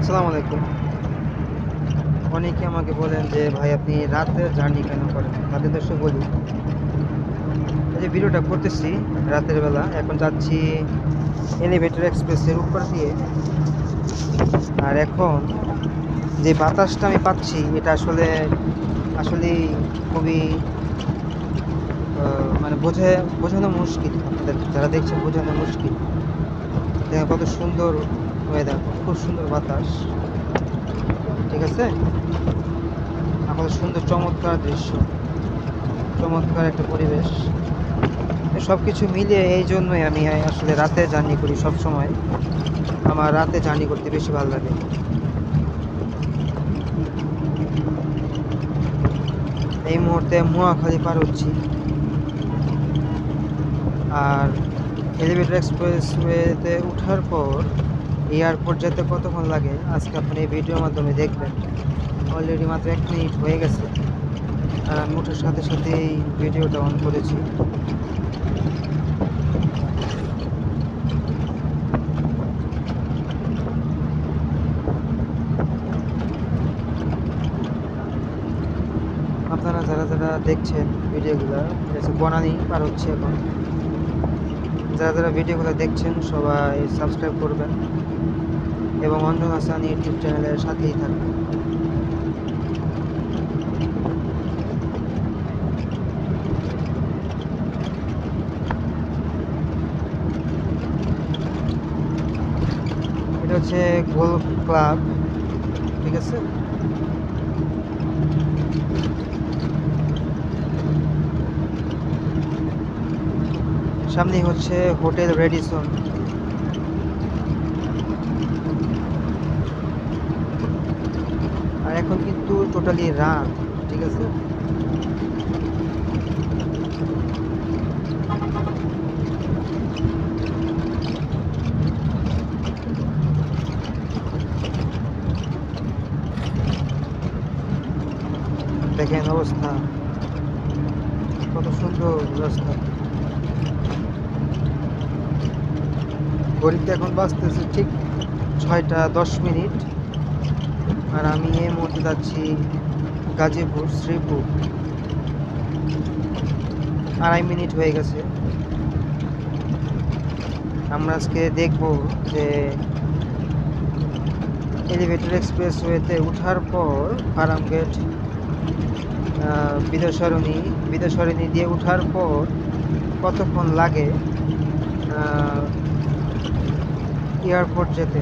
আসসালামু আলাইকুম। অনেকে আমাকে বলেন যে ভাই আপনি রাতের জার্নি কেন করেন? তাদের উদ্দেশ্যে বলি, এই যে ভিডিওটা করতেছি রাতের বেলা, এখন যাচ্ছি এলিভেটর এক্সপ্রেসের উপর দিয়ে। আর এখন যে বাতাসটা আমি পাচ্ছি এটা আসলেই খুবই মানে বোঝানো মুশকিল, আপনাদের যারা দেখছেন বোঝানো মুশকিল। দেখেন কত সুন্দর ওয়েদার, খুব সুন্দর বাতাস, ঠিক আছে। কত সুন্দর চমৎকার দৃশ্য, চমৎকার একটা পরিবেশ। সব কিছু মিলিয়ে এই জন্যই আমি আসলে রাতে জার্নি করি সব সময়। আমার রাতে জার্নি করতে বেশি ভালো লাগে। এই মুহূর্তে মহাখালী পার হচ্ছি। আর এলিভেটর এক্সপ্রেসওয়েতে ওঠার পর এয়ারপোর্ট যেতে কতক্ষণ লাগে আজকে আপনি এই ভিডিওর মাধ্যমে দেখবেন। অলরেডি মাত্র 1 মিনিট হয়ে গেছে আর আমি ওঠার সাথে সাথেই ভিডিওটা অন করেছি। আপনারা যারা যারা দেখছেন ভিডিওগুলো, বনানী পার হচ্ছে এখন, যারা যারা ভিডিওগুলো দেখছেন সবাই সাবস্ক্রাইব করবেন এবং অঞ্জন হাসান ইউটিউব চ্যানেলের সাথেই থাকবেন। এটা হচ্ছে গোল্ফ ক্লাব, ঠিক আছে। সামনেই হচ্ছে হোটেল রেডিসন। আর এখন কিন্তু টোটালি রাত, ঠিক আছে। দেখেন অবস্থা, কত সুন্দর রাস্তা। ঘড়িতে এখন বাজতেছে ঠিক 6টা 10 মিনিট। আর আমি এই মুহূর্তে যাচ্ছি গাজীপুর শ্রীপুর। 2.5 মিনিট হয়ে গেছে। আমরা আজকে দেখব যে এলিভেটর এক্সপ্রেসওয়েতে ওঠার পর ফার্মগেট বিদ্যাসরণী দিয়ে ওঠার পর কতক্ষণ লাগে এয়ারপোর্ট যেতে।